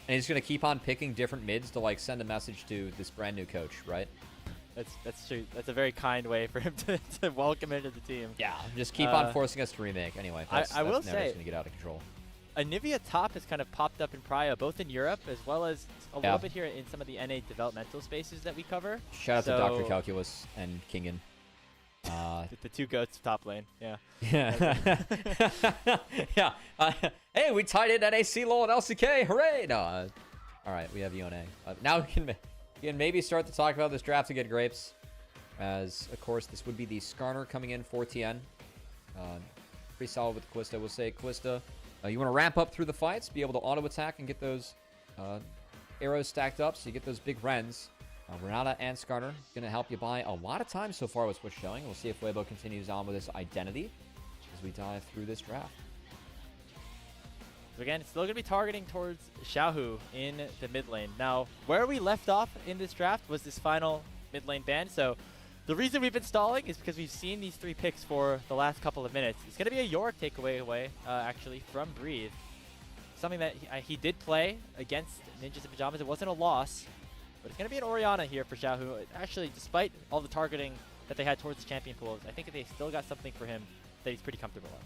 And he's going to keep on picking different mids to, like, send a message to this brand new coach, right? That's true. That's a very kind way for him to welcome into the team. Yeah, just keep on forcing us to remake. Anyway, that's I will never say, going to get out of control. A Nivea top has kind of popped up in Prio, both in Europe as well as a little bit here in some of the NA developmental spaces that we cover. Shout out to Dr. Calculus and Kingen. The two goats top lane, yeah. Yeah. Yeah. Hey, we tied in NAC, LoL, and LCK. Hooray! No. All right, we have Yone. Now we can maybe start to talk about this draft to get grapes. As, of course, this would be the Skarner coming in for Tian. Pretty solid with Kalista. We'll say Kalista, you want to ramp up through the fights, be able to auto-attack and get those arrows stacked up so you get those big Rens. Renata and Skarner going to help you buy a lot of time so far with what's showing. We'll see if Weibo continues on with his identity as we dive through this draft. So again, it's still going to be targeting towards Xiaohu in the mid lane. Now, where we left off in this draft was this final mid lane ban. So the reason we've been stalling is because we've seen these 3 picks for the last couple of minutes. It's going to be a Yorick takeaway actually, from Breathe. Something that he did play against Ninjas in Pajamas. It wasn't a loss. But it's going to be an Orianna here for Xiaohu. Actually, despite all the targeting that they had towards the champion pools, I think they still got something for him that he's pretty comfortable on.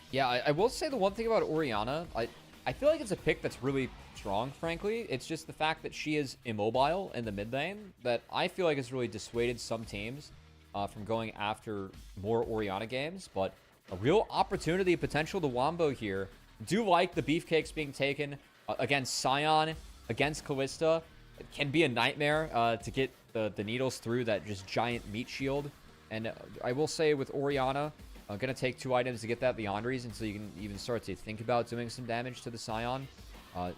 Yeah, I will say the one thing about Orianna, I feel like it's a pick that's really strong, frankly. It's just the fact that she is immobile in the mid lane that I feel like has really dissuaded some teams from going after more Orianna games. But a real opportunity potential to Wombo here. Do like the beefcakes being taken against Sion, against Kalista. It can be a nightmare to get the needles through that just giant meat shield. And I will say with Orianna, I'm going to take 2 items to get that Leandries until you can even start to think about doing some damage to the Sion.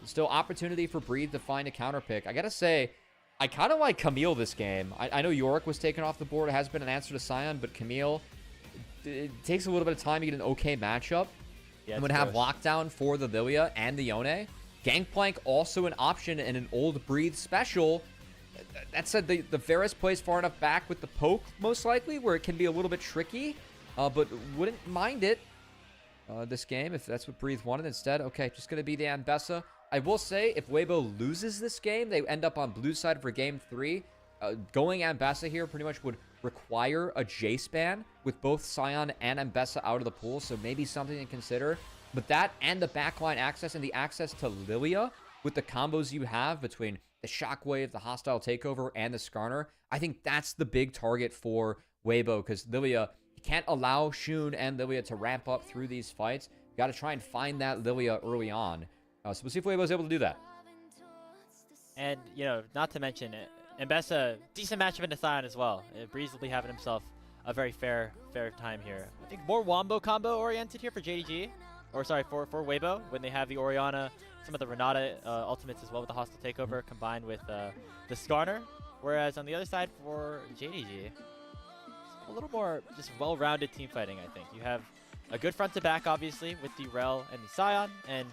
Still opportunity for Breathe to find a counter pick. I got to say, I kind of like Camille this game. I know Yorick was taken off the board. It has been an answer to Sion, but Camille, it takes a little bit of time to get an okay matchup. Yeah, I'm going to have lockdown for the Lilia and the Yone. Gangplank also an option in an old Breathe special. That said, the Varus plays far enough back with the poke, most likely, where it can be a little bit tricky. But wouldn't mind it this game if that's what Breathe wanted instead. Okay, just going to be the Ambessa. I will say, if Weibo loses this game, they end up on blue side for game 3. Going Ambessa here pretty much would require a J-span with both Sion and Ambessa out of the pool, so maybe something to consider. But that and the backline access and the access to Lilia with the combos you have between the Shockwave, the Hostile Takeover, and the Skarner, I think that's the big target for Weibo, because Lilia, you can't allow Shun and Lilia to ramp up through these fights. You got to try and find that Lilia early on. So we'll see if Weibo's able to do that. And, you know, not to mention it, Ambessa, decent matchup into Sion as well. Breeze will be having himself a very fair time here. I think more Wombo combo oriented here for JDG. Or sorry, for Weibo, when they have the Orianna, some of the Renata ultimates as well with the Hostile Takeover combined with the Skarner. Whereas on the other side for JDG, a little more just well-rounded team fighting, I think. You have a good front to back, obviously, with the Rel and the Sion. And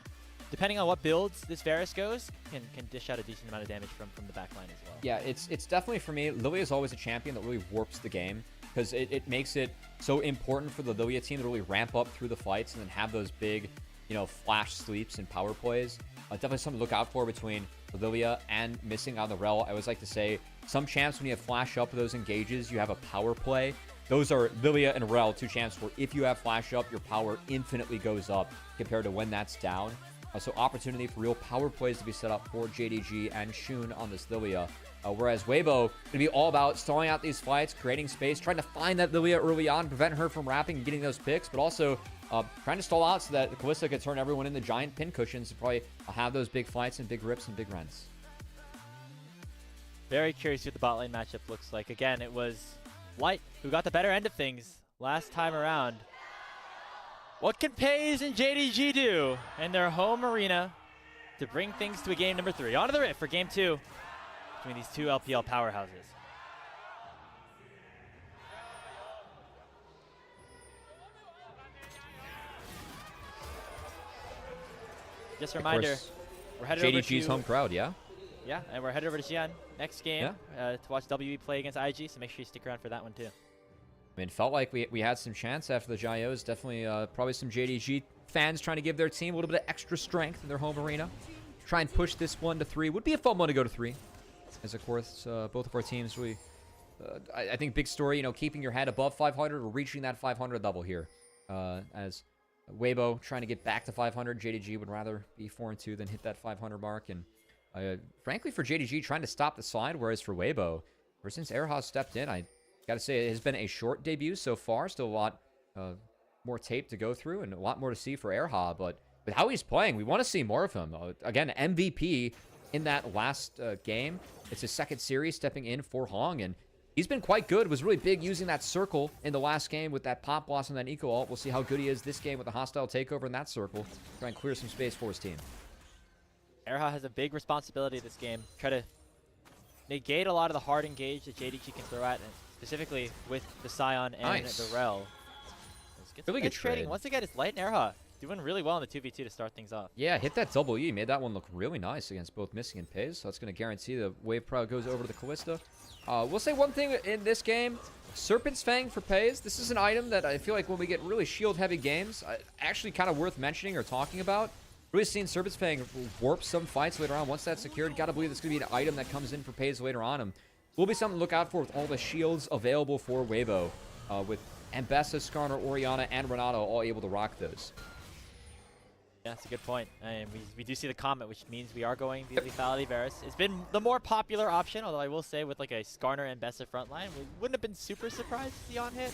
depending on what builds this Varus goes, can dish out a decent amount of damage from the backline as well. Yeah, it's definitely, for me, Lilia is always a champion that really warps the game, because it makes it so important for the Lilia team to really ramp up through the fights and then have those big, you know, flash sweeps and power plays. Definitely something to look out for between Lilia and missing on the Rel. I always like to say, some champs, when you have flash up those engages, you have a power play. Those are Lilia and Rel, 2 champs where if you have flash up, your power infinitely goes up compared to when that's down. So opportunity for real power plays to be set up for JDG and Shun on this Lilia. Whereas Weibo going to be all about stalling out these fights, creating space, trying to find that Lilia early on, prevent her from wrapping and getting those picks, but also trying to stall out so that Kalista could turn everyone into giant pin cushions to probably have those big fights and big rips and big rents. Very curious what the bot lane matchup looks like. Again, it was Light who got the better end of things last time around. What can Peyz and JDG do in their home arena to bring things to a game number 3? On to the Rift for game 2 between these 2 LPL powerhouses. Just a reminder, we're headed over to JDG's home crowd, yeah? Yeah, and we're headed over to Xi'an next game to watch WE play against IG, so make sure you stick around for that one too. I mean, it felt like we had some chance after the Gyos. Definitely probably some JDG fans trying to give their team a little bit of extra strength in their home arena. Try and push this one to 3. Would be a fun one to go to 3. As, of course, both of our teams really... I think big story, you know, keeping your head above 500 or reaching that 500 level here. As Weibo trying to get back to 500, JDG would rather be 4-2 than hit that 500 mark. And frankly, for JDG, trying to stop the slide, whereas for Weibo, ever since Erha stepped in, I gotta say it has been a short debut so far. Still a lot more tape to go through and a lot more to see for Erha. But with how he's playing, we want to see more of him. Again, MVP in that last game. It's his second series stepping in for Hong, and he's been quite good. Was really big using that circle in the last game with that pop blossom and that eco ult. We'll see how good he is this game with the hostile takeover in that circle. Try and clear some space for his team. Erha has a big responsibility this game. Try to negate a lot of the hard engage that JDG can throw at, and specifically with the Scion and the Rel. Really good trade. Once again, it's Light and Erha doing really well in the 2v2 to start things off. Yeah, hit that double E. Made that one look really nice against both Missing and Peyz. So that's going to guarantee the wave probably goes over to the Callista. We'll say one thing in this game. Serpent's Fang for Peyz. This is an item that I feel like when we get really shield-heavy games, actually kind of worth mentioning or talking about. Really seen Serpent's Fang warp some fights later on. Once that's secured, gotta believe it's going to be an item that comes in for Peyz later on. And will be something to look out for with all the shields available for Weibo. With Ambessa, Skarner, Orianna, and Renato all able to rock those. Yeah, that's a good point. And we do see the comment, which means we are going the Lethality Varus. It's been the more popular option, although I will say with like a Skarner and Bessa frontline, we wouldn't have been super surprised to see on hit.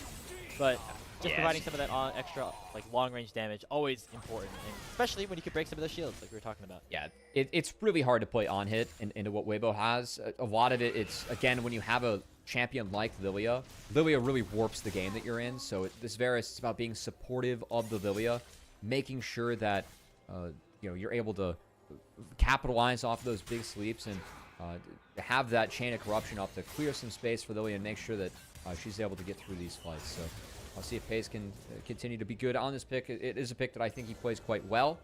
But just providing some of that extra like long-range damage, always important, and especially when you can break some of those shields like we were talking about. Yeah, it's really hard to play on hit into what Weibo has. A lot of it, it's, again, when you have a champion like Lilia really warps the game that you're in. So this Varus is about being supportive of the Lilia, making sure that you know, you're able to capitalize off those big sleeps and have that chain of corruption up to clear some space for Lilia and make sure that she's able to get through these fights. So I'll see if Peyz can continue to be good on this pick. It is a pick that I think he plays quite well,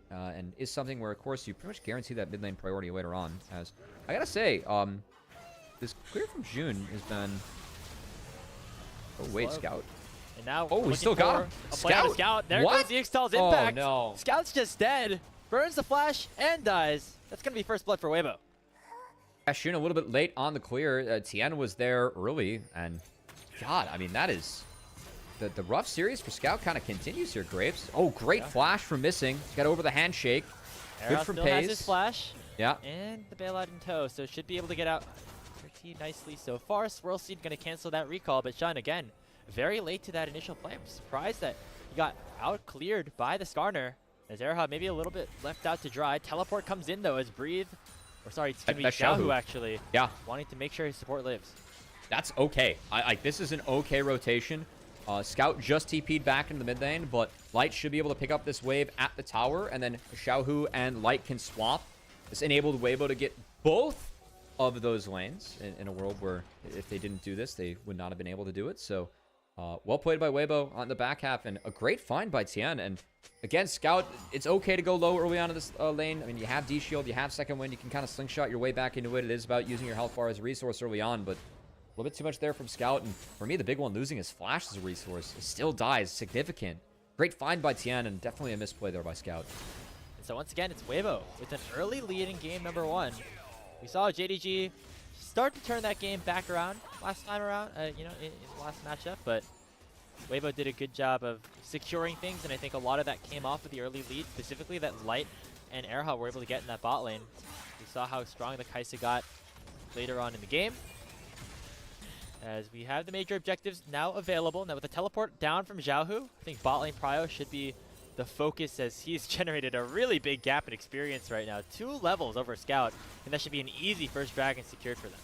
and is something where, of course, you pretty much guarantee that mid lane priority later on. As I gotta say, this clear from June has been... Oh, wait, Scout. And now we still got him. Scout. There goes the Ixtal's impact. Oh, no. Scout's just dead. Burns the flash and dies. That's going to be first blood for Weibo. Shun a little bit late on the clear. Tian was there early, and God, I mean, that is... The rough series for Scout kind of continues here, Grapes. Oh, great flash from Missing. Got over the handshake. Good from still Peyz. has his flash. Yeah. And the bailout in tow, so should be able to get out pretty nicely so far. Swirl Seed going to cancel that recall, but Shun, again, very late to that initial play. I'm surprised that he got out-cleared by the Skarner. As Erha maybe a little bit left out to dry. Teleport comes in, though, as Breathe... Or sorry, it's going to be Xiaohu, actually. Yeah. Wanting to make sure his support lives. That's okay. This is an okay rotation. Scout just TP'd back into the mid lane, but Light should be able to pick up this wave at the tower, and then Xiaohu and Light can swap. This enabled Weibo to get both of those lanes in a world where if they didn't do this, they would not have been able to do it. So, well played by Weibo on the back half, and a great find by Tian. And again, Scout, it's okay to go low early on in this lane. I mean, you have D-Shield, you have second wind, you can kind of slingshot your way back into it. It is about using your health bar as a resource early on, but a little bit too much there from Scout. And for me, the big one, losing his flash as a resource. It still dies, significant. Great find by Tian, and definitely a misplay there by Scout. And so once again, it's Weibo with an early lead in game number 1. We saw JDG start to turn that game back around last time around, you know, in the last matchup, but Weibo did a good job of securing things, and I think a lot of that came off of the early lead, specifically that Light and Erha were able to get in that bot lane. We saw how strong the Kai'Sa got later on in the game. As we have the major objectives now available. Now with the teleport down from Xiaohu, I think bot lane prio should be the focus, as he's generated a really big gap in experience right now. 2 levels over Scout, and that should be an easy first dragon secured for them.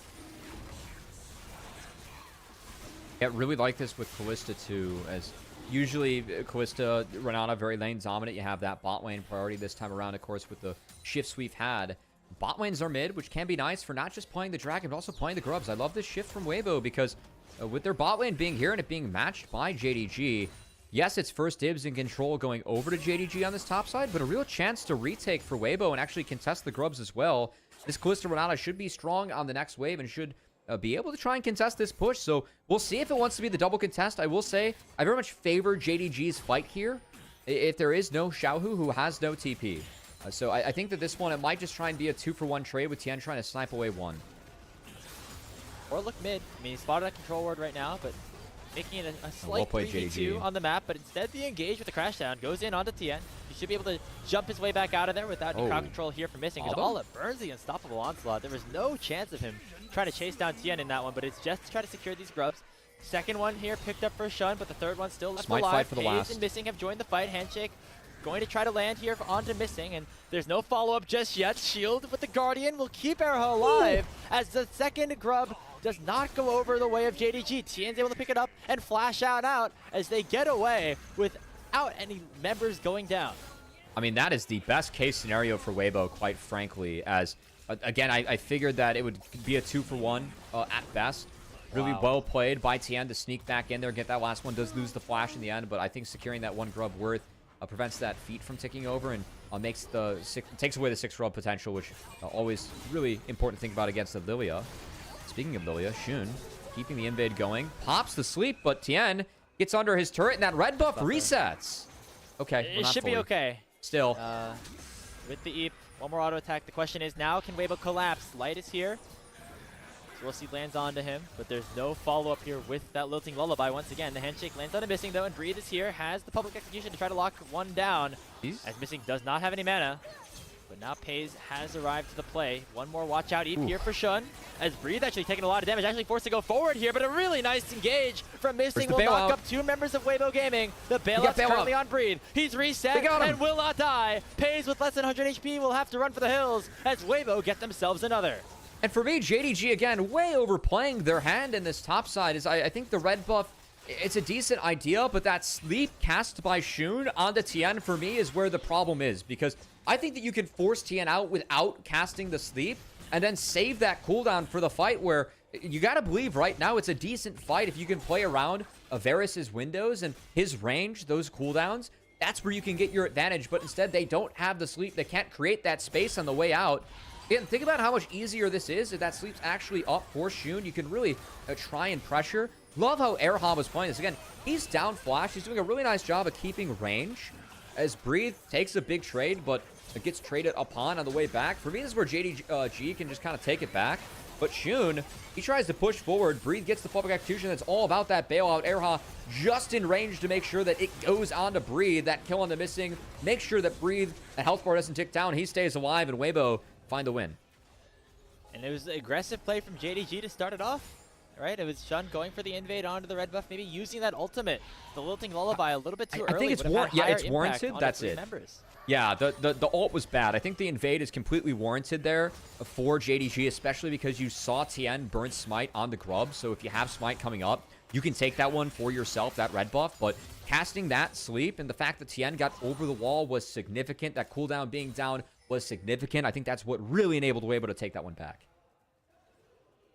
Yeah, really like this with Callista too, as usually Callista, Renata, very lane dominant. You have that bot lane priority this time around, of course, with the shifts we've had. Bot lanes are mid, which can be nice for not just playing the dragon, but also playing the grubs. I love this shift from Weibo because with their bot lane being here and it being matched by JDG, yes, it's first dibs and control going over to JDG on this top side, but a real chance to retake for Weibo and actually contest the grubs as well. This Callista Renata should be strong on the next wave and should be able to try and contest this push. So we'll see if it wants to be the double contest. I will say I very much favor JDG's fight here if there is no Xiaohu who has no TP. So I think that this one, it might just try and be a 2-for-1 trade with Tian trying to snipe away one. Or look mid. I mean, he's spotted a control ward right now, but making it a slight played 3v2 on the map, but instead the engage with the crash down goes in onto Tian. He should be able to jump his way back out of there without any crowd control here from missing. Because all it burns the unstoppable onslaught. There was no chance of him trying to chase down Tian in that one, but it's just to try to secure these grubs. Second one here picked up for Shun, but the third one still left alive. Fight for the Peyz last. and Missing have joined the fight. Handshake going to try to land here onto Missing, and there's no follow-up just yet. Shield with the Guardian will keep Erha alive as the second grub does not go over the way of JDG. Tian's able to pick it up and flash out as they get away without any members going down. I mean, that is the best case scenario for Weibo, quite frankly, as, again, I figured that it would be a 2-for-1 at best. Really well played by Tian to sneak back in there, get that last one. Does lose the flash in the end, but I think securing that one grub worth prevents that feat from ticking over and takes away the 6 grub potential, which always really important to think about against the Lilia. Speaking of Lilia, Shun keeping the invade going, pops the sleep, but Tian gets under his turret and that red buff resets. Okay, it should be okay. Still. With the Eep, one more auto attack. The question is now, can Weibo collapse? Light is here. So we'll see lands onto him, but there's no follow-up here with that Lilting Lullaby. Once again, the handshake lands on a Missing though, and Breathe is here, has the public execution to try to lock one down. As Missing does not have any mana. But now Peyz has arrived to the play. One more watch out Eep here for Shun. As Breathe actually taking a lot of damage, actually forced to go forward here, but a really nice engage from Missing will knock up 2 members of Weibo Gaming. The bailout's currently on Breathe. He's reset and will not die. Peyz with less than 100 HP will have to run for the hills as Weibo get themselves another. And for me, JDG, again, way overplaying their hand in this top side. Is I think the red buff, it's a decent idea, but that sleep cast by Shun onto Tian, for me, is where the problem is. Because I think that you can force Tian out without casting the sleep, and then save that cooldown for the fight where you got to believe right now it's a decent fight if you can play around Varus's windows and his range, those cooldowns. That's where you can get your advantage, but instead they don't have the sleep. They can't create that space on the way out. Again, think about how much easier this is if that sleep's actually up for Shun. You can really try and pressure. Love how Erha was playing this. Again, he's down flash. He's doing a really nice job of keeping range as Breathe takes a big trade, but it gets traded upon on the way back. For me, this is where JDG can just kind of take it back. But Shun, he tries to push forward. Breathe gets the public execution. That's all about that bailout. Erha just in range to make sure that it goes on to Breathe. That kill on the Missing. Make sure that Breathe, the health bar doesn't tick down. He stays alive, and Weibo find the win. And it was an aggressive play from JDG to start it off. Right? It was Shun going for the invade onto the red buff, maybe using that ultimate, the Lilting Lullaby, a little bit too early. I think it's it's warranted. That's it. Members. Yeah, the ult was bad. I think the invade is completely warranted there for JDG, especially because you saw Tian burn Smite on the grub. So if you have Smite coming up, you can take that one for yourself, that red buff. But casting that sleep and the fact that Tian got over the wall was significant. That cooldown being down was significant. I think that's what really enabled Weibo to take that one back.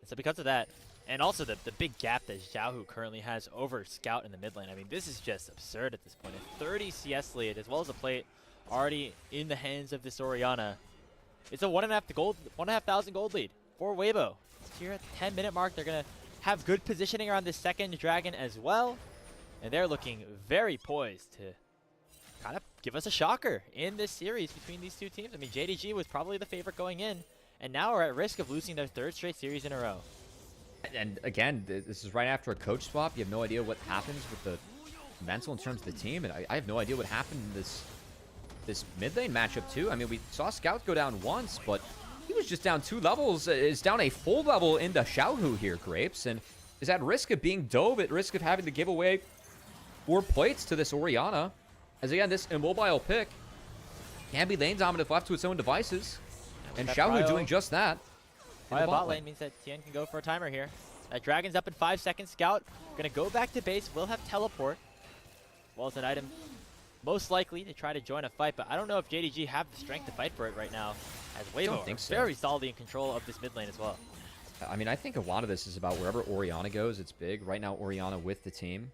So because of that, and also the big gap that Xiaohu currently has over Scout in the mid lane, I mean, this is just absurd at this point. A 30 CS lead, as well as a plate already in the hands of this Orianna. It's a 1,500 gold lead for Weibo. Here at the 10-minute mark, they're going to have good positioning around this second dragon as well. And they're looking very poised to kind of give us a shocker in this series between these two teams. I mean, JDG was probably the favorite going in, and now are at risk of losing their 3rd straight series in a row. And again, this is right after a coach swap. You have no idea what happens with the mental in terms of the team, and I have no idea what happened in this mid lane matchup too. I mean, we saw Scout go down once, but he was just down 2 levels. Is down a full level into Xiaohu here, Grapes, and is at risk of being dove, at risk of having to give away 4 plates to this Orianna. As again, this immobile pick can be lane dominant left to its own devices, and Xiaohu doing just that. Bot lane means that Tian can go for a timer here. That dragon's up in 5 seconds. Scout gonna go back to base. Will have teleport. Well, as an item most likely to try to join a fight, but I don't know if JDG have the strength to fight for it right now, as Weibo are very solidly in control of this mid lane as well. I mean, I think a lot of this is about wherever Orianna goes, it's big. Right now, Orianna with the team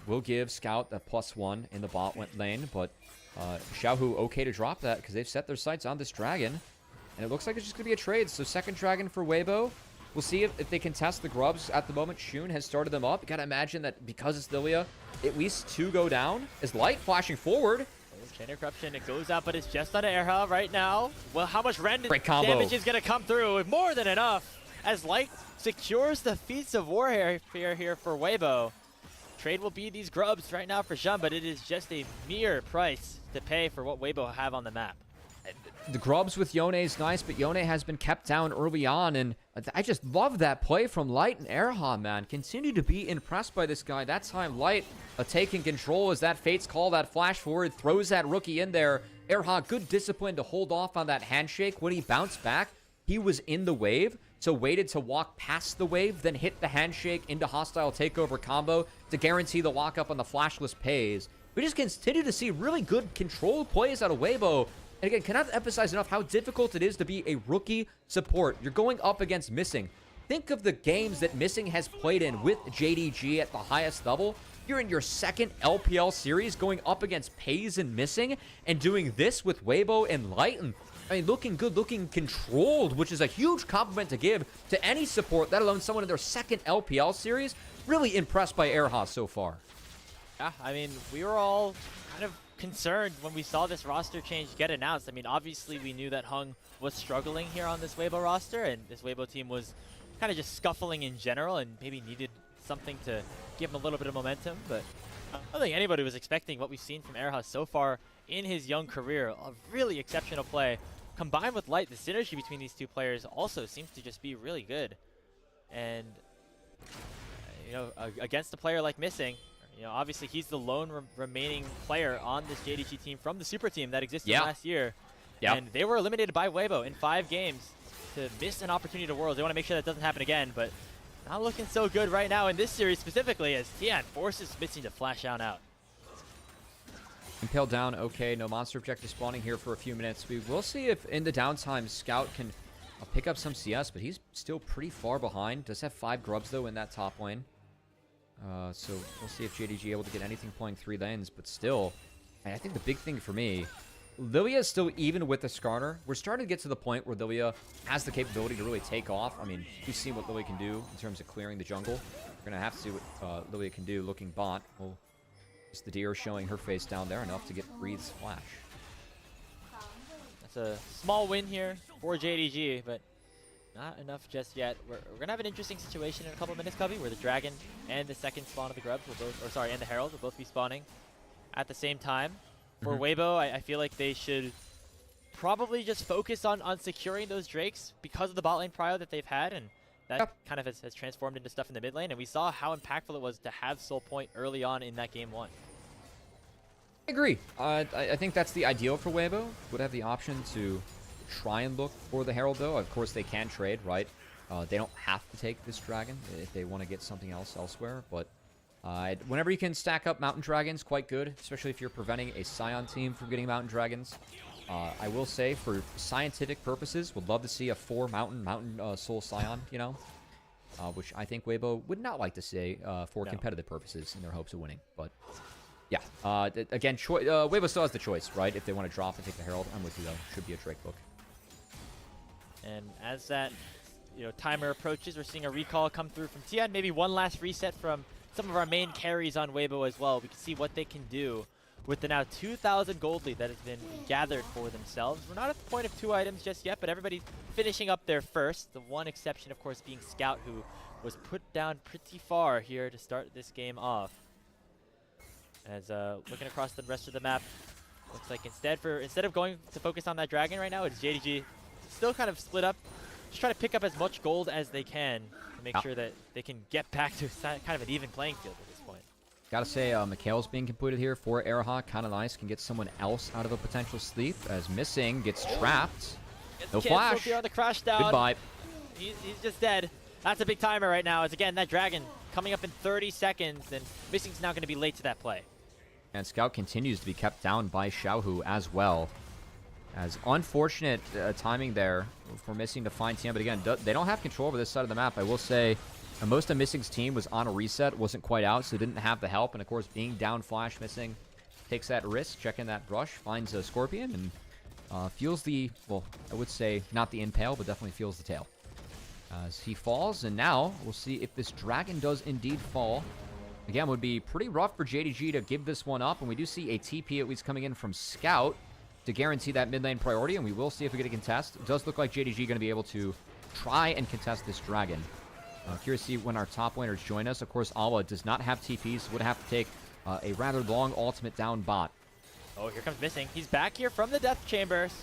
will give Scout a +1 in the bot lane, but Xiaohu okay to drop that because they've set their sights on this dragon. And it looks like it's just going to be a trade. So second dragon for Weibo. We'll see if they can test the grubs. At the moment, Shun has started them up. You gotta imagine that because it's Lilia, at least 2 go down. Is Light flashing forward? Chain of Corruption, it goes out, but it's just on Erha right now. Well, how much rend combo. damage is going to come through? More than enough, as Light secures the Feats of Warfare here for Weibo. Trade will be these grubs right now for Zhun, but it is just a mere price to pay for what Weibo have on the map. The grubs with Yone is nice, but Yone has been kept down early on, and I just love that play from Light and Erha, man. Continue to be impressed by this guy. That time, Light taking control as that Fate's Call, that flash forward, throws that rookie in there. Erha, good discipline to hold off on that handshake. When he bounced back, he was in the wave, so waited to walk past the wave, then hit the handshake into hostile takeover combo to guarantee the lockup on the flashless Peyz. We just continue to see really good controlled plays out of Weibo. And again, cannot emphasize enough how difficult it is to be a rookie support. You're going up against Missing. Think of the games that Missing has played in with JDG at the highest level. You're in your second LPL series going up against Peyz and Missing and doing this with Weibo and Light. And, I mean, looking good, looking controlled, which is a huge compliment to give to any support, let alone someone in their second LPL series. Really impressed by Erha so far. Yeah, I mean, we were all kind of concerned when we saw this roster change get announced. I mean, obviously we knew that Hung was struggling here on this Weibo roster, and this Weibo team was kind of just scuffling in general and maybe needed something to give him a little bit of momentum. But I don't think anybody was expecting what we've seen from Erha so far in his young career. A really exceptional play. Combined with Light, the synergy between these two players also seems to just be really good. And, you know, against a player like Missing, you know, obviously he's the lone remaining player on this JDG team from the super team that existed last year. And they were eliminated by Weibo in 5 games to miss an opportunity to Worlds. They want to make sure that doesn't happen again, but not looking so good right now in this series specifically as Tian forces Missing to flash out. Impale down, okay, no monster objective spawning here for a few minutes. We will see if in the downtime Scout can pick up some CS, but he's still pretty far behind. Does have 5 grubs though in that top lane. So we'll see if JDG able to get anything playing 3 lanes, but still, I think the big thing for me, Lilia is still even with the Skarner. We're starting to get to the point where Lilia has the capability to really take off. I mean, we've seen what Lilia can do in terms of clearing the jungle. We're going to have to see what Lilia can do looking bot. Well, just the deer showing her face down there enough to get Breathe's flash. That's a small win here for JDG, but not enough just yet. We're going to have an interesting situation in a couple of minutes, Cubby, where the Dragon and the second spawn of the Grubs will both, or sorry, and the Herald will both be spawning at the same time. For Weibo, I feel like they should probably just focus on securing those Drakes because of the bot lane prio that they've had, and that kind of has transformed into stuff in the mid lane, and we saw how impactful it was to have Soul Point early on in that game 1. I agree. I think that's the ideal for Weibo. Would have the option to try and look for the Herald, though. Of course, they can trade, right? They don't have to take this Dragon if they want to get something else elsewhere, but whenever you can stack up Mountain Dragons, quite good, especially if you're preventing a Scion team from getting Mountain Dragons. I will say, for scientific purposes, would love to see a 4 Mountain Soul Scion, you know? Which I think Weibo would not like to see for competitive purposes in their hopes of winning, but... yeah, again, Weibo still has the choice, right? If they want to drop and take the Herald, I'm with you, though. Should be a Drake book. And as that, timer approaches, we're seeing a recall come through from Tian. Maybe one last reset from some of our main carries on Weibo as well. We can see what they can do with the now 2,000 gold lead that has been gathered for themselves. We're not at the point of 2 items just yet, but everybody's finishing up their first. The one exception, of course, being Scout, who was put down pretty far here to start this game off. As looking across the rest of the map, looks like instead of going to focus on that Dragon right now, it's JDG still kind of split up, just trying to pick up as much gold as they can to make sure that they can get back to kind of an even playing field at this point. Gotta say, Mikhail's being completed here for Erha. Kind of nice. Can get someone else out of a potential sleep, as Missing gets trapped. No flash. Here on the crash down. Goodbye. He's just dead. That's a big timer right now, as again, that Dragon coming up in 30 seconds, and Missing's now going to be late to that play. And Scout continues to be kept down by Xiaohu as well. As unfortunate timing there for Missing to find Tian, but again, they don't have control over this side of the map. I will say most of Missing's team was on a reset, wasn't quite out, so didn't have the help. And of course, being down flash, Missing takes that risk, checking that brush, finds a Scorpion, and feels the, well, I would say not the impale, but definitely feels the tail. as he falls. And now we'll see if this dragon does indeed fall. Again, would be pretty rough for JDG to give this one up. And we do see a TP at least coming in from Scout to guarantee that mid lane priority. And we will see if we get a contest. It does look like JDG going to be able to try and contest this dragon. Curious to see when our top laners join us. Of course, Awa does not have TPs. Would have to take a rather long ultimate down bot. Oh, here comes Missing. He's back here from the Death Chambers.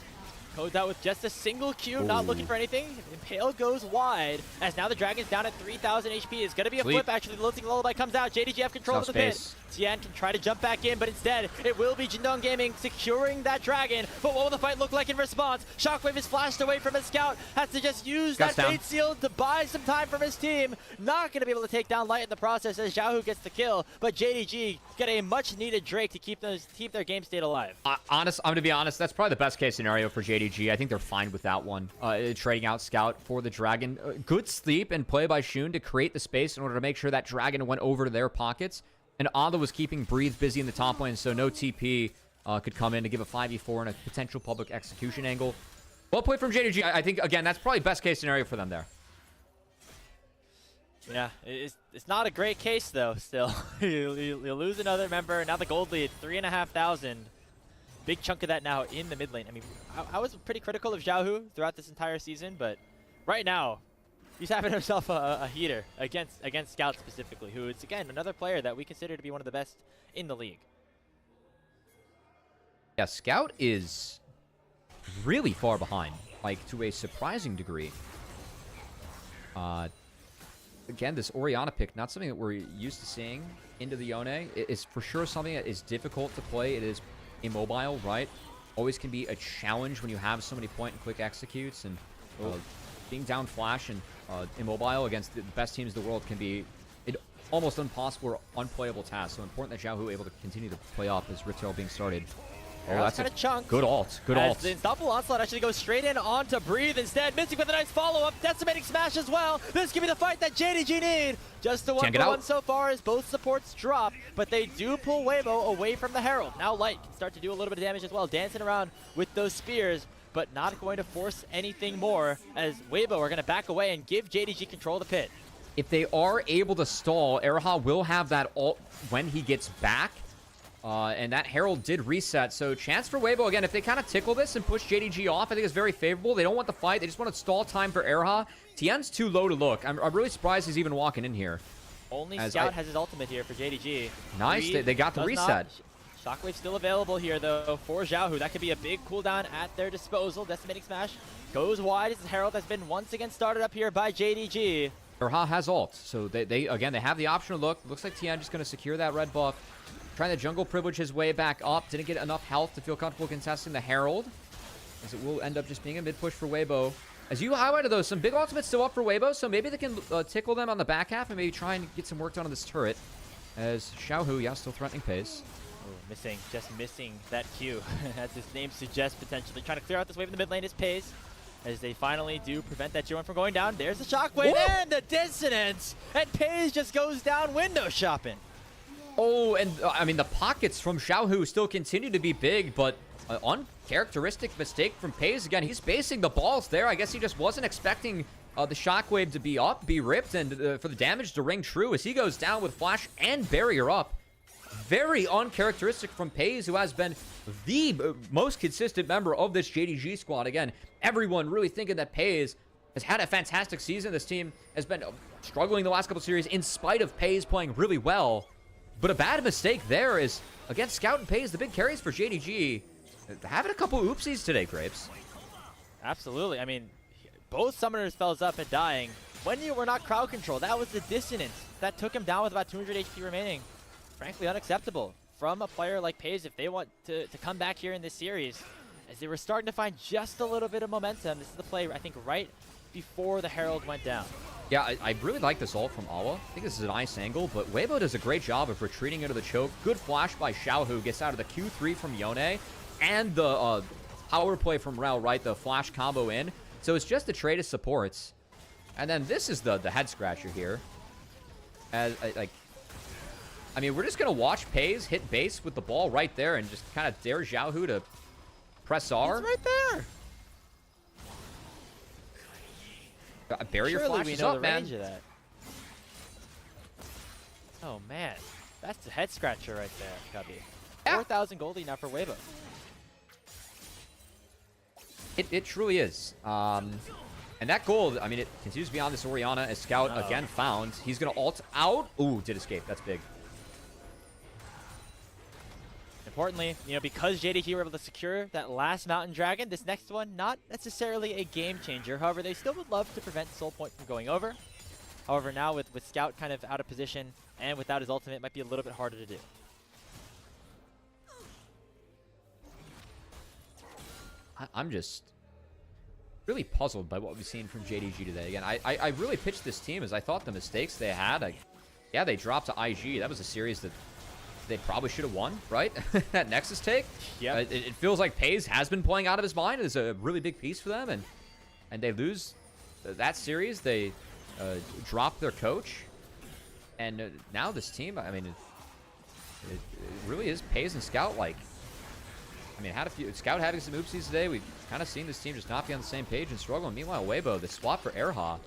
Codes out with just a single Q, not looking for anything. Impale goes wide, as now the Dragon's down at 3,000 HP. It's going to be a flip, actually. The Lilting Lullaby comes out. JDG have control of the pit. Tian can try to jump back in, but instead, it will be JDG Gaming securing that Dragon. But what will the fight look like in response? Shockwave is flashed away from his Scout. Has to just use that Fate Seal to buy some time from his team. Not going to be able to take down Light in the process as Xiaohu gets the kill. But JDG get a much-needed Drake to keep their game state alive. I'm going to be honest, that's probably the best case scenario for JDG. I think they're fine with that one. Trading out Scout for the Dragon. Good sleep and play by Shun to create the space in order to make sure that Dragon went over to their pockets. And Ada was keeping Breathe busy in the top lane, so no TP could come in to give a 5v4 and a potential public execution angle. Well played from JDG. I think, again, that's probably best case scenario for them there. Yeah, it's not a great case, though, still. you lose another member. Now the gold lead, 3,500. Big chunk of that now in the mid lane. I mean, I was pretty critical of Xiaohu throughout this entire season, but right now, he's having himself a heater against Scout specifically, who is, again, another player that we consider to be one of the best in the league. Yeah, Scout is really far behind, like, to a surprising degree. Again, this Orianna pick, not something that we're used to seeing into the Yone. It is for sure something that is difficult to play. It is immobile, right? Always can be a challenge when you have so many point-and-click executes, and being down flash and immobile against the best teams in the world can be an almost impossible or unplayable task. So important that Xiaohu able to continue to play up as Ritual being started. Oh, that's kind of chunk. Good ult. Good ult. The Unstoppable Onslaught actually goes straight in onto Breathe instead. Missing with a nice follow-up. Decimating Smash as well. This could be the fight that JDG need. Just the 1-for-1 so far as both supports drop, but they do pull Weibo away from the Herald. Now Light can start to do a little bit of damage as well, dancing around with those spears, but not going to force anything more as Weibo are going to back away and give JDG control of the pit. If they are able to stall, Erha will have that ult when he gets back. And that Herald did reset, so chance for Weibo. Again, if they kind of tickle this and push JDG off, I think it's very favorable. They don't want the fight. They just want to stall time for Erha. Tian's too low to look. I'm really surprised he's even walking in here. Only Scout has his ultimate here for JDG. Nice. They got the reset. Shockwave still available here, though, for Xiaohu. That could be a big cooldown at their disposal. Decimating Smash goes wide as Herald has been once again started up here by JDG. Erha has ult, so they have the option to look. Looks like Tian just going to secure that red buff. Trying to jungle privilege his way back up. Didn't get enough health to feel comfortable contesting the Herald, as it will end up just being a mid push for Weibo. As you highlighted, though, some big ultimates still up for Weibo, so maybe they can tickle them on the back half and maybe try and get some work done on this turret. As Xiaohu, yeah, still threatening Peyz. Oh, just missing that Q. As his name suggests, potentially trying to clear out this wave in the mid lane is Peyz. As they finally do prevent that G1 from going down. There's the Shockwave and the Dissonance! And Peyz just goes down window shopping. Oh, and I mean, the pockets from Xiaohu still continue to be big, but an uncharacteristic mistake from Peyz. Again, he's spacing the balls there. I guess he just wasn't expecting the Shockwave to be ripped, and for the damage to ring true as he goes down with Flash and Barrier up. Very uncharacteristic from Peyz, who has been the most consistent member of this JDG squad. Again, everyone really thinking that Peyz has had a fantastic season. This team has been struggling the last couple series in spite of Peyz playing really well. But a bad mistake there is, against Scout and Peyz, the big carries for JDG. Having a couple oopsies today, Grapes. Absolutely. I mean, both summoners fell up and dying. When you were not crowd control, that was the Dissonance. That took him down with about 200 HP remaining. Frankly, unacceptable from a player like Peyz if they want to come back here in this series. As they were starting to find just a little bit of momentum. This is the play, I think, right before the Herald went down. Yeah, I really like this ult from Awa. I think this is a nice angle, but Weibo does a great job of retreating into the choke. Good flash by Xiaohu, gets out of the Q3 from Yone, and the power play from Rel, right? The flash combo in. So it's just a trade of supports. And then this is the head scratcher here. As I mean, we're just going to watch Peyz hit base with the ball right there and just kind of dare Xiaohu to press R. It's right there. Barrier Surely flash we is know up, the man. range of that. Oh man, that's a head scratcher right there, Cubby. Yeah. 4,000 goldie now for Weibo. It truly is. And that gold, I mean, it continues to be on this Orianna as Scout again found. He's going to ult out. Ooh, did escape. That's big. Importantly, you know, because JDG were able to secure that last Mountain Dragon, this next one, not necessarily a game changer. However, they still would love to prevent Soul Point from going over. However, now with Scout kind of out of position and without his ultimate, it might be a little bit harder to do. I'm just really puzzled by what we've seen from JDG today. Again, I really pitched this team as I thought the mistakes they had. Yeah, they dropped to IG. That was a series that they probably should have won, right? That Nexus take. Yeah. It feels like Peyz has been playing out of his mind. It's a really big piece for them, and they lose that series. They drop their coach, and now this team. I mean, it really is Peyz and Scout like. I mean, Scout having some oopsies today. We've kind of seen this team just not be on the same page and struggling. Meanwhile, Weibo, the swap for Erha,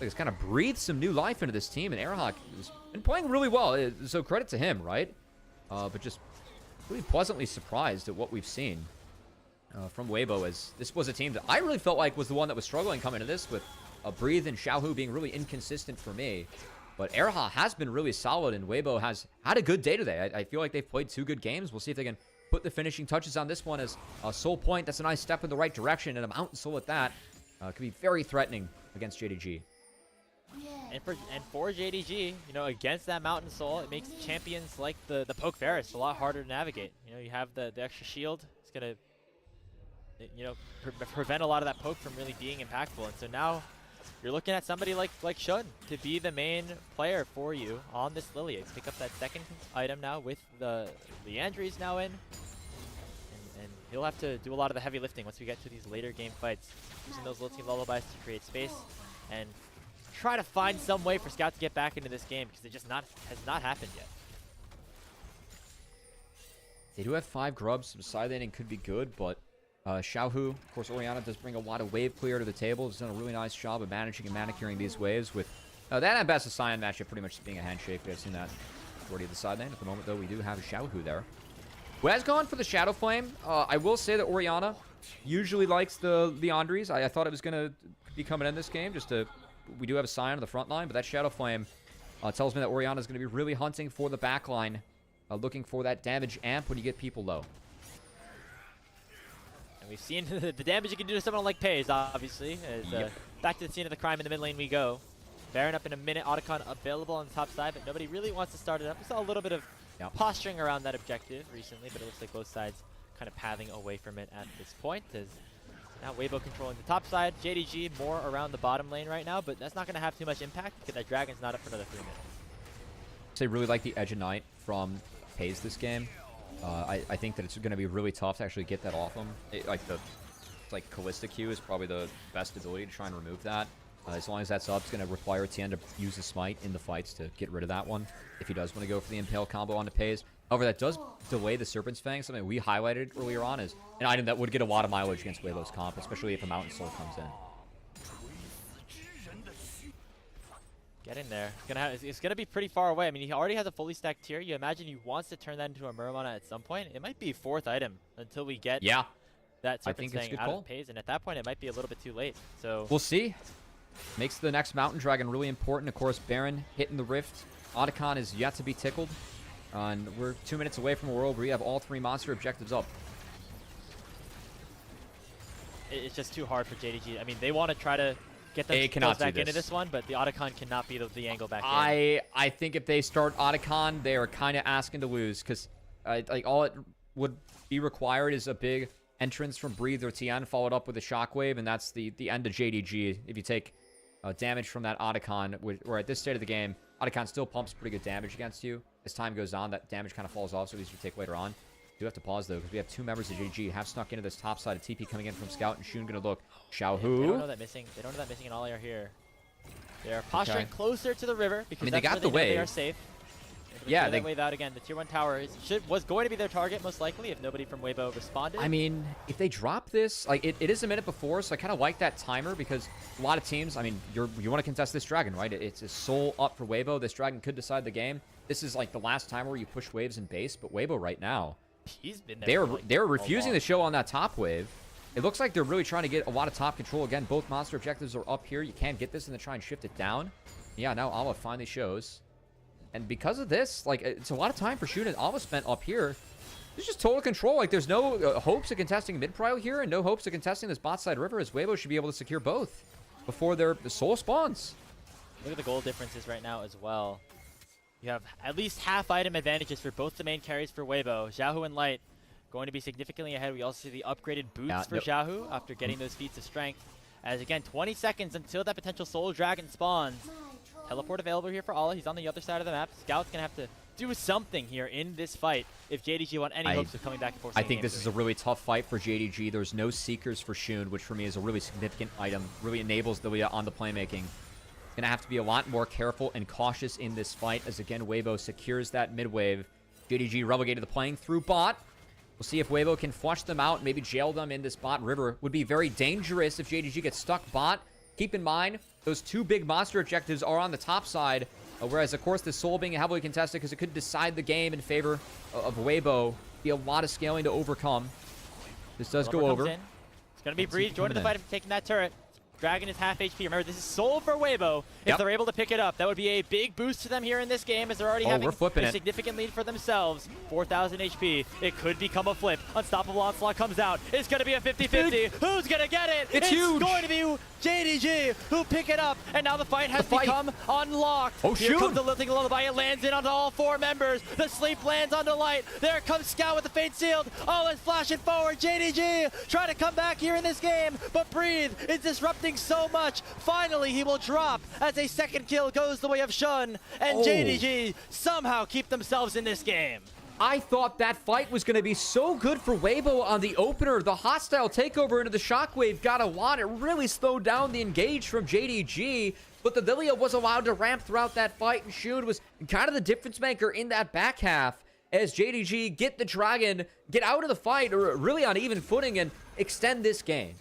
it's kind of breathed some new life into this team, and Erha has been playing really well. So credit to him, right? But just really pleasantly surprised at what we've seen from Weibo, as this was a team that I really felt like was the one that was struggling coming into this, with Breathe and Xiaohu being really inconsistent for me. But Erha has been really solid, and Weibo has had a good day today. I feel like they've played 2 good games. We'll see if they can put the finishing touches on this one, as Soul Point. That's a nice step in the right direction, and a Mountain Soul at that could be very threatening against JDG. And for JDG, you know, against that Mountain Soul, it makes champions like the Poke Varus a lot harder to navigate. You know, you have the extra shield. It's gonna, you know, prevent a lot of that poke from really being impactful. And so now you're looking at somebody like Shun to be the main player for you on this Lily. Pick up that second item now with the Leandry's now in. And he'll have to do a lot of the heavy lifting once we get to these later game fights, using those Lilting Lullabies to create space and try to find some way for Scout to get back into this game, because it just has not happened yet. They do have 5 grubs. Some side laning could be good, but Xiaohu, of course, Orianna does bring a lot of wave clear to the table. Has done a really nice job of managing and manicuring these waves, with that and Best of Cyan matchup pretty much being a handshake. We have seen that majority of the side lane. At the moment, though, we do have Xiaohu there, who has gone for the Shadow Flame. I will say that Orianna usually likes the Leandries. I thought it was going to be coming in this game, we do have a Cyan on the front line, but that Shadow Flame tells me that Orianna is going to be really hunting for the back line, looking for that damage amp when you get people low. And we've seen the damage you can do to someone like Peyz, obviously. As, back to the scene of the crime in the mid lane we go. Baron up in a minute, Otacon available on the top side, but nobody really wants to start it up. We saw a little bit of posturing around that objective recently, but it looks like both sides kind of pathing away from it at this point, as now Weibo controlling the top side. JDG more around the bottom lane right now, but that's not going to have too much impact because that Dragon's not up for another 3 minutes. They really like the Edge of Night from Peyz this game. I think that it's going to be really tough to actually get that off him. Like Callista Q is probably the best ability to try and remove that. As long as that's up, it's going to require Tian to use the smite in the fights to get rid of that one, if he does want to go for the Impale combo onto Peyz. However, that does delay the Serpent's Fang, something we highlighted earlier on as an item that would get a lot of mileage against Weibo's comp, especially if a Mountain Soul comes in. Get in there. It's gonna be pretty far away. I mean, he already has a fully stacked tier. You imagine he wants to turn that into a Muramana at some point. It might be 4th item until we get that Serpent's Fang out of Peyz, and at that point it might be a little bit too late. So we'll see. Makes the next Mountain Dragon really important. Of course, Baron hitting the Rift. Otacon is yet to be tickled. And we're 2 minutes away from a world where we have all 3 monster objectives up. It's just too hard for JDG. I mean, they want to try to get themselves back into this one, but the Otacon cannot be the angle back in. I think if they start Otacon, they are kind of asking to lose, because like all it would be required is a big entrance from Breathe or Tian, followed up with a Shockwave, and that's the end of JDG. If you take damage from that Otacon, where at this state of the game, Otacon still pumps pretty good damage against you. As time goes on, that damage kind of falls off, so these you take later on. Do have to pause, though, because we have 2 members of JDG have snuck into this top side of TP coming in from Scout, and Shun going to look. Xiaohu. They don't know that missing. They don't know that missing, and all they are here. They are posturing closer to the river, because they that's got where the they know wave. they are safe. Yeah, they wave out again. The tier 1 tower was going to be their target most likely if nobody from Weibo responded. I mean, if they drop this, like it is a minute before, so I kind of like that timer because a lot of teams, I mean, you want to contest this dragon, right? It's a soul up for Weibo. This dragon could decide the game. This is like the last time where you push waves in base, but Weibo right now, he's been there. They're refusing to show on that top wave. It looks like they're really trying to get a lot of top control. Again, both monster objectives are up here. You can't get this and then try and shift it down. Yeah, now Alma finally shows. And because of this, like, it's a lot of time for shooting. Alma spent up here. There's just total control. Like, there's no hopes of contesting mid-prio here and no hopes of contesting this bot side river as Weibo should be able to secure both before their soul spawns. Look at the goal differences right now as well. You have at least half item advantages for both the main carries for Weibo. Xiaohu and Light going to be significantly ahead. We also see the upgraded boots for Xiaohu after getting those feats of strength. As again, 20 seconds until that potential soul dragon spawns. Teleport available here for Ala. He's on the other side of the map. Scout's going to have to do something here in this fight if JDG want any hopes of coming back and forcing I think this is a really tough fight for JDG. There's no Seekers for Shun, which for me is a really significant item. Really enables the on the playmaking. Gonna have to be a lot more careful and cautious in this fight as, again, Weibo secures that mid-wave. JDG relegated the playing through bot. We'll see if Weibo can flush them out, maybe jail them in this bot river. Would be very dangerous if JDG gets stuck bot. Keep in mind, those two big monster objectives are on the top side, whereas, of course, the soul being heavily contested because it could decide the game in favor of Weibo. Be a lot of scaling to overcome. This does go over. It's going to be Breeze joining the fight after taking that turret. Dragon is half HP. Remember, this is soul for Weibo. If they're able to pick it up, that would be a big boost to them here in this game as they're already having a significant lead for themselves. 4,000 HP. It could become a flip. Unstoppable Onslaught comes out. It's going to be a 50-50. Who's going to get it? It's huge. Going to be JDG who pick it up. And now the fight has become unlocked. Oh, here comes the lifting lullaby. It lands in onto all four members. The sleep lands onto Light. There comes Scout with the fate sealed. Oh, it's flashing forward. JDG trying to come back here in this game. But Breathe is disrupting so much. Finally, he will drop as a second kill goes the way of Shun, and JDG somehow keep themselves in this game. I thought that fight was going to be so good for Weibo on the opener. The hostile takeover into the shockwave got a lot. It really slowed down the engage from JDG, but the Lilia was allowed to ramp throughout that fight, and Shun was kind of the difference maker in that back half as JDG get the dragon, get out of the fight, or really on even footing, and extend this game.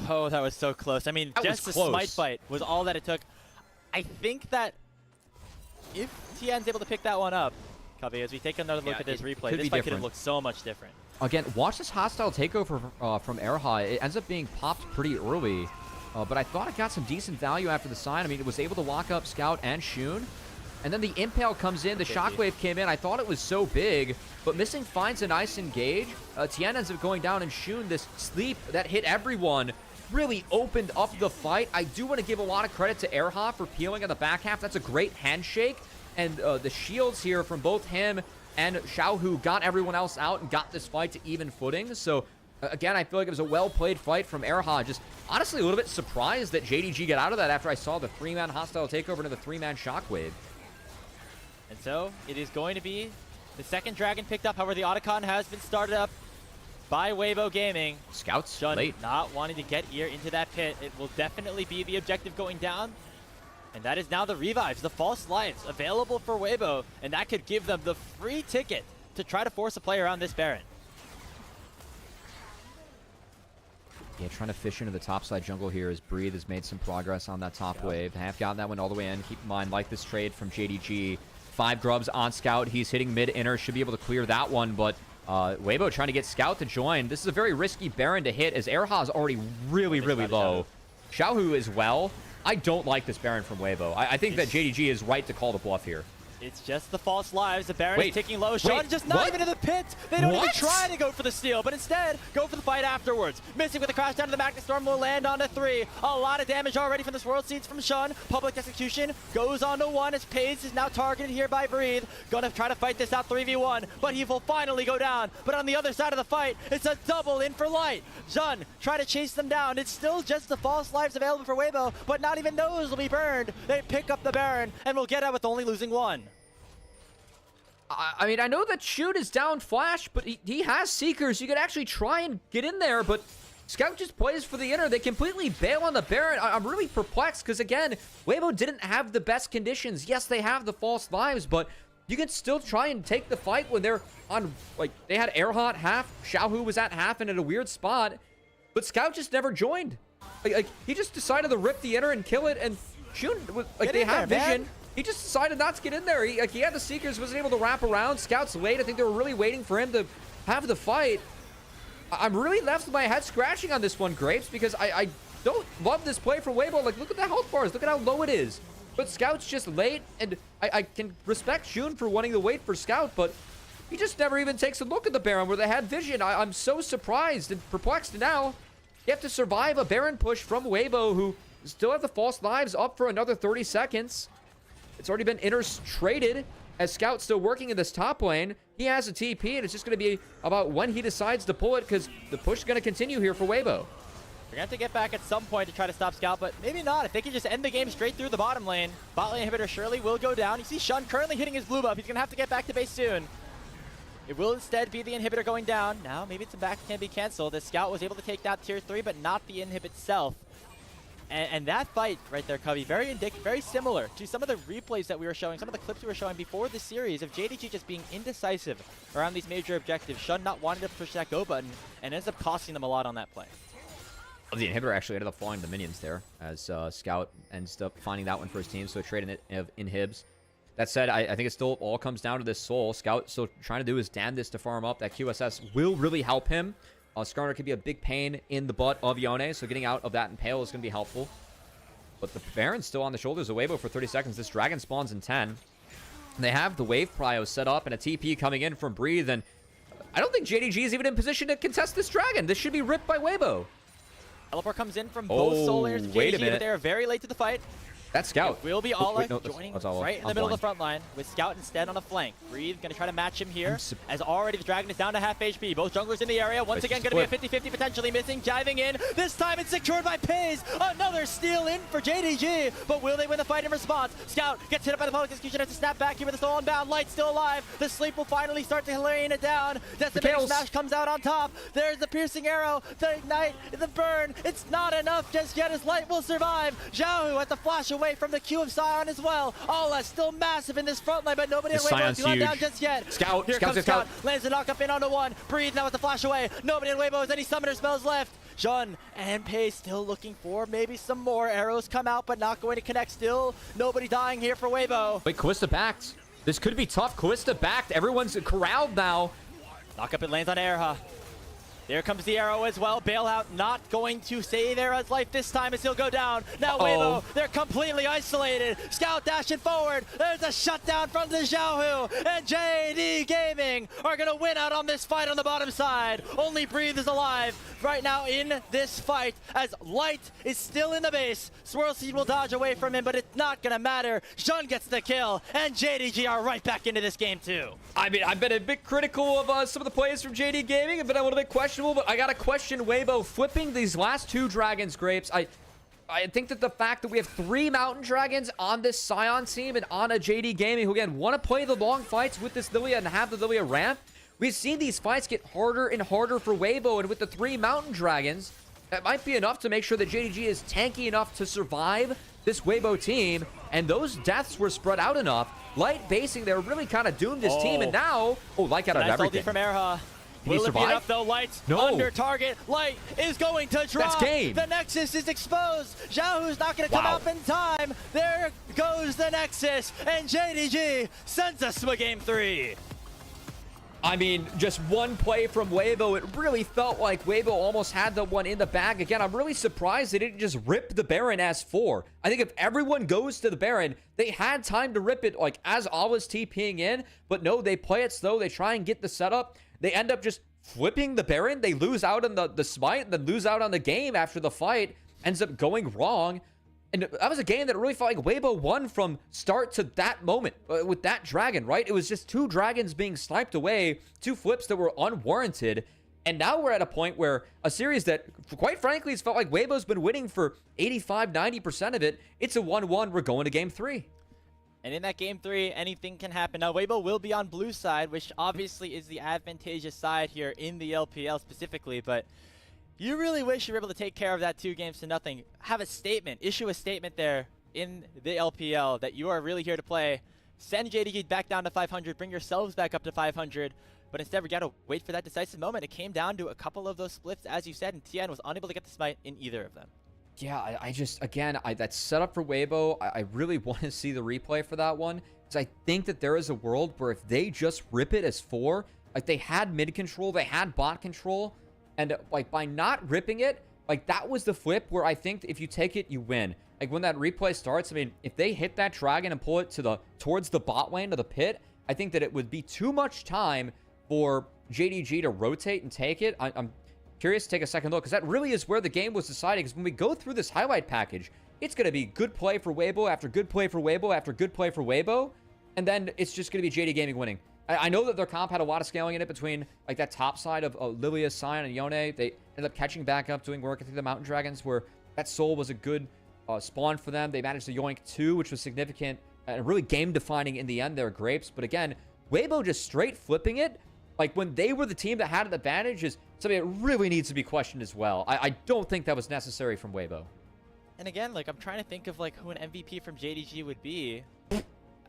Oh, that was so close. I mean, just the smite fight was all that it took. I think that if Tian's able to pick that one up, Cubby, as we take another look at this replay, this fight could have looked so much different. Again, watch this hostile takeover from Erha. It ends up being popped pretty early, but I thought it got some decent value after the sign. I mean, it was able to lock up Scout and Shun. And then the Impale comes in, the Shockwave came in. I thought it was so big, but Missing finds a nice engage. Tian ends up going down, and Shun, this sleep that hit everyone, really opened up the fight. I do want to give a lot of credit to Erha for peeling in the back half. That's a great handshake. And the shields here from both him and Xiaohu got everyone else out and got this fight to even footing. So, again, I feel like it was a well-played fight from Erha. Just honestly a little bit surprised that JDG got out of that after I saw the three-man hostile takeover into the three-man shockwave. And so, it is going to be the second dragon picked up. However, the Otacon has been started up by Weibo Gaming. Scouts Shun late. Not wanting to get here into that pit. It will definitely be the objective going down. And that is now the revives, the false lives available for Weibo. And that could give them the free ticket to try to force a play around this Baron. Yeah, trying to fish into the topside jungle here as Breathe has made some progress on that top wave. Have gotten that one all the way in. Keep in mind, like this trade from JDG, 5 grubs on Scout. He's hitting mid-inner, should be able to clear that one, but Weibo trying to get Scout to join. This is a very risky Baron to hit as Erha's already really low. Xiaohu as well. I don't like this Baron from Weibo. I think that JDG is right to call the bluff here. It's just the false lives. The Baron is ticking low. Shun just not even in the pit. They don't even try to go for the steal, but instead go for the fight afterwards. Missing with a crash down to the Magnet Storm will land on to 3. A lot of damage already from this World Seeds from Shun. Public execution goes on to 1 as Peyz is now targeted here by Breathe. Gonna try to fight this out 3v1, but he will finally go down. But on the other side of the fight, it's a double in for Light. Shun try to chase them down. It's still just the false lives available for Weibo, but not even those will be burned. They pick up the Baron and will get out with only losing 1. I mean, I know that Shun is down Flash, but he has Seekers. You could actually try and get in there, but Scout just plays for the inner. They completely bail on the Baron. I'm really perplexed because, again, Weibo didn't have the best conditions. Yes, they have the false lives, but you can still try and take the fight when they're on, like, they had Airhot half. Xiaohu was at half and at a weird spot, but Scout just never joined. Like he just decided to rip the inner and kill it, and Shun, like, they have vision. Man. He just decided not to get in there. He had the Seekers, wasn't able to wrap around. Scout's late. I think they were really waiting for him to have the fight. I'm really left with my head scratching on this one, Grapes, because I don't love this play from Weibo. Like, look at the health bars. Look at how low it is. But Scout's just late, and I can respect Shun for wanting to wait for Scout, but he just never even takes a look at the Baron where they had vision. I'm so surprised and perplexed. And now you have to survive a Baron push from Weibo, who still have the false lives up for another 30 seconds. It's already been inners traded as Scout's still working in this top lane. He has a TP, and it's just going to be about when he decides to pull it, because the push is going to continue here for Weibo. They're going to have to get back at some point to try to stop Scout, but maybe not. If they can just end the game straight through the bottom lane, bot lane inhibitor surely will go down. You see Shun currently hitting his blue buff. He's going to have to get back to base soon. It will instead be the inhibitor going down. Now, maybe some back can be canceled, as Scout was able to take that tier 3, but not the inhib itself. And that fight right there, Cubby, very similar to some of the replays that we were showing, some of the clips we were showing before the series of JDG just being indecisive around these major objectives. Shun not wanting to push that go button, and ends up costing them a lot on that play. The inhibitor actually ended up falling the minions there, as Scout ends up finding that one for his team, so a trade of inhibs. That said, I think it still all comes down to this soul. Scout still trying to do his damnedest to farm up. That QSS will really help him. Skarner could be a big pain in the butt of Yone, so getting out of that Impale is going to be helpful. But the Baron's still on the shoulders of Weibo for 30 seconds. This Dragon spawns in 10. And they have the Wave Prio set up and a TP coming in from Breathe, and I don't think JDG is even in position to contest this Dragon. This should be ripped by Weibo. Teleport comes in from both soul layers of JDG, but they are very late to the fight. That's Scout. It will be Olive joining right in the middle of the front line, with Scout instead on a flank. Breathe going to try to match him here, as already the Dragon is down to half HP. Both junglers in the area. Once again, going to be a 50-50 potentially missing. Diving in. This time it's secured by Peyz. Another steal in for JDG, but will they win the fight in response? Scout gets hit up by the public execution, has to snap back here with the soul unbound. Light still alive. The sleep will finally start to lay it down. Decimating Smash comes out on top. There's the piercing arrow, the ignite, the burn. It's not enough just yet, as Light will survive. Xiaohu has to flash away from the Q of Sion as well. Ola still massive in this front line, but nobody in Weibo has gone down just yet. Scout, here comes Scout. Lands the knock up in onto one. Breathe now with the flash away. Nobody in Weibo has any summoner spells left. Shun and Peyz still looking for maybe some more arrows come out, but not going to connect still. Nobody dying here for Weibo. Wait, Kalista backed. This could be tough. Kalista backed. Everyone's corralled now. Knock up, it lands on Erha. There comes the arrow as well. Bailout not going to save Era's life this time, as he'll go down. Now Weibo, they're completely isolated. Scout dashing forward. There's a shutdown from the Xiaohu. And JDG Gaming are going to win out on this fight on the bottom side. Only Breathe is alive right now in this fight, as Light is still in the base. Swirl Seed will dodge away from him, but it's not going to matter. Shun gets the kill, and JDG are right back into this game too. I mean, I've been a bit critical of some of the plays from JDG Gaming. I've been a little bit questionable, but I got to question Weibo flipping these last two Dragons, Grapes. I think that the fact that we have 3 Mountain Dragons on this Sion team and on a JDG Gaming, who again want to play the long fights with this Lilia and have the Lilia ramp, we've seen these fights get harder and harder for Weibo, and with the 3 Mountain Dragons, that might be enough to make sure that JDG is tanky enough to survive this Weibo team, and those deaths were spread out enough. Light basing, they were really kind of doomed this team, and now, Light got out of everything. From Erha. Will it be enough though? Light's under target. Light is going to drop. That's game. The Nexus is exposed. Xiaohu's not going to come up in time. There goes the Nexus, and JDG sends us to a game 3. I mean, just one play from Weibo, it really felt like Weibo almost had the one in the bag. Again, I'm really surprised they didn't just rip the Baron as 4. I think if everyone goes to the Baron, they had time to rip it like as Ala's TPing in, but no, they play it slow. They try and get the setup. They end up just flipping the Baron. They lose out on the smite, and then lose out on the game after the fight. Ends up going wrong. And that was a game that really felt like Weibo won from start to that moment with that Dragon, right? It was just 2 Dragons being sniped away, 2 flips that were unwarranted. And now we're at a point where a series that, quite frankly, it's felt like Weibo's been winning for 85-90% of it. It's a 1-1. We're going to game 3. And in that game 3, anything can happen. Now, Weibo will be on blue side, which obviously is the advantageous side here in the LPL specifically, but You really wish you were able to take care of that 2 games to nothing. Have a statement, issue a statement there in the LPL that you are really here to play. Send JDG back down to 500, bring yourselves back up to 500. But instead, we got to wait for that decisive moment. It came down to a couple of those splits, as you said, and Tian was unable to get the smite in either of them. Yeah, I just, again, that setup for Weibo, I really want to see the replay for that one. Because I think that there is a world where if they just rip it as 4, like they had mid control, they had bot control, and like by not ripping it, like that was the flip where I think if you take it, you win. Like when that replay starts, I mean, if they hit that dragon and pull it to towards the bot lane of the pit, I think that it would be too much time for JDG to rotate and take it. I'm curious to take a second look, because that really is where the game was decided. Because when we go through this highlight package, it's going to be good play for Weibo after good play for Weibo after good play for Weibo, and then it's just going to be JD Gaming winning. I know that their comp had a lot of scaling in it between like that top side of Lilia, Sion, and Yone. They ended up catching back up, doing work through the Mountain Dragons, where that soul was a good spawn for them. They managed to yoink 2, which was significant and really game-defining in the end there, Grapes. But again, Weibo just straight flipping it, like when they were the team that had an advantage, is something that really needs to be questioned as well. I don't think that was necessary from Weibo. And again, like I'm trying to think of like who an MVP from JDG would be.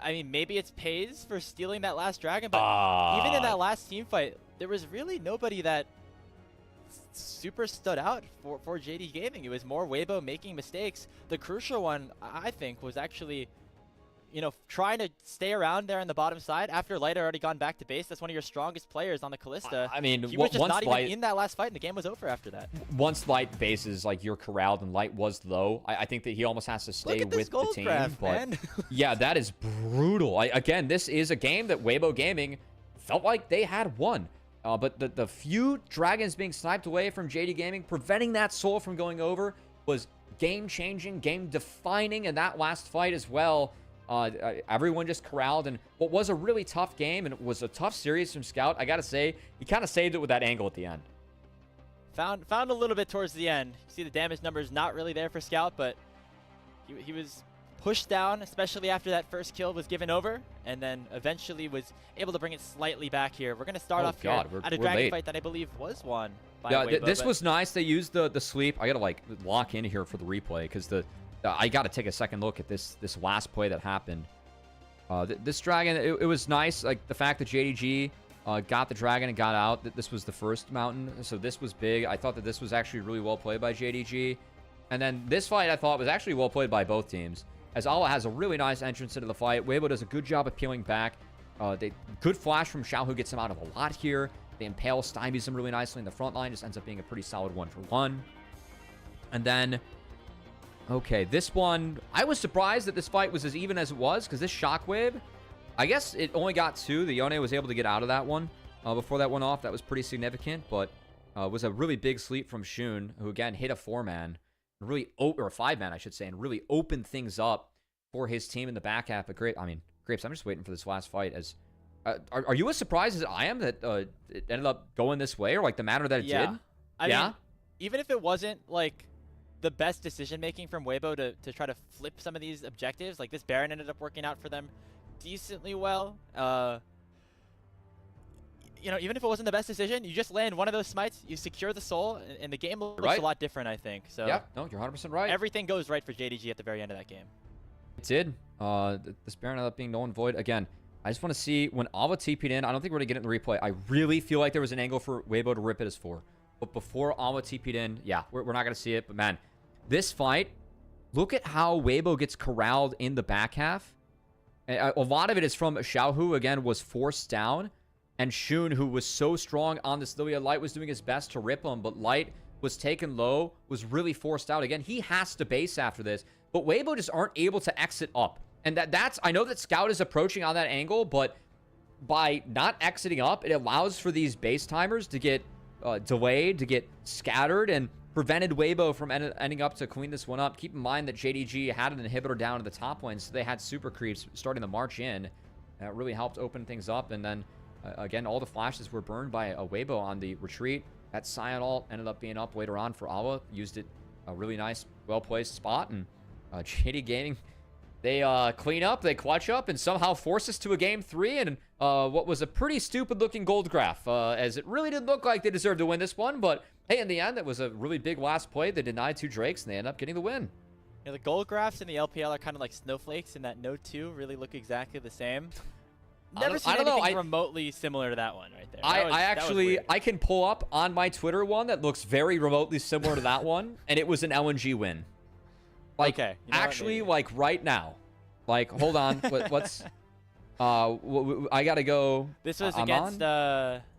I mean, maybe it's Peyz for stealing that last dragon, but even in that last team fight, there was really nobody that super stood out for JD Gaming. It was more Weibo making mistakes. The crucial one, I think, was actually, you know, trying to stay around there on the bottom side after Light had already gone back to base. That's one of your strongest players on the Kalista. I mean, he was just not even Light, in that last fight, and the game was over after that. Once Light bases, like, you're corralled and Light was low, I think that he almost has to stay with the team. Craft, but man. yeah, that is brutal. Again, this is a game that Weibo Gaming felt like they had won. But the few dragons being sniped away from JD Gaming, preventing that soul from going over, was game-changing, game-defining in that last fight as well. Everyone just corralled, and what was a really tough game, and it was a tough series from Scout, I gotta say, he kind of saved it with that angle at the end. Found a little bit towards the end. You see the damage numbers not really there for Scout, but he was pushed down, especially after that first kill was given over, and then eventually was able to bring it slightly back here. We're going to start off here at a dragon fight that I believe was won by Weibo, this was nice. They used the sleep. I got to like lock in here for the replay, because I got to take a second look at this last play that happened. This dragon, it was nice, like the fact that JDG got the dragon and got out. This was the first mountain, so this was big. I thought that this was actually really well played by JDG. And then this fight I thought was actually well played by both teams, as Ala has a really nice entrance into the fight. Weibo does a good job of peeling back. Good flash from Xiaohu gets him out of a lot here. They impale, stymies him really nicely in the front line. Just ends up being a pretty solid 1-for-1. And then, okay, this one, I was surprised that this fight was as even as it was, because this shockwave, I guess it only got 2. The Yone was able to get out of that one before that went off. That was pretty significant, but was a really big sleep from Shun, who again hit a 4-man. Really, or a 5-man, I should say, and really opened things up for his team in the back half. But great, I mean, Grapes, I'm just waiting for this last fight. As are you as surprised as I am that it ended up going this way, or like the manner that it did? I mean, even if it wasn't like the best decision making from Weibo to try to flip some of these objectives, like this Baron ended up working out for them decently well. You know, even if it wasn't the best decision, you just land one of those smites, you secure the soul, and the game looks a lot different, I think. So yeah, no, you're 100% right. Everything goes right for JDG at the very end of that game. It did. This Baron ended up being null and void. Again, I just want to see when Ava TP'd in. I don't think we're going to get it in the replay. I really feel like there was an angle for Weibo to rip it as 4. But before Ava TP'd in, yeah, we're not going to see it. But man, this fight, look at how Weibo gets corralled in the back half. A lot of it is from Xiaohu, who again was forced down. And Shun, who was so strong on this Lilia, Light was doing his best to rip him, but Light was taken low, was really forced out. Again, he has to base after this, but Weibo just aren't able to exit up. And that's, I know that Scout is approaching on that angle, but by not exiting up, it allows for these base timers to get delayed, to get scattered, and prevented Weibo from ending up to clean this one up. Keep in mind that JDG had an inhibitor down to the top lane, so they had super creeps starting to march in. That really helped open things up, and then again, all the flashes were burned by a Weibo on the retreat. That Sion ult ended up being up later on for Awa. Used it a really nice, well-placed spot. And JD Gaming, they clean up, they clutch up, and somehow force us to a game 3. And what was a pretty stupid-looking gold graph, as it really didn't look like they deserved to win this one. But Hey, in the end, it was a really big last play. They denied 2 Drakes, and they end up getting the win. Yeah, the goal graphs in the LPL are kind of like snowflakes, and that Note 2 really look exactly the same. Never seen anything remotely similar to that one right there. I can pull up on my Twitter one that looks very remotely similar to that one, and it was an LNG win. Like, okay, you know actually, like right now. Like, hold on, what's I gotta go. This was I'm against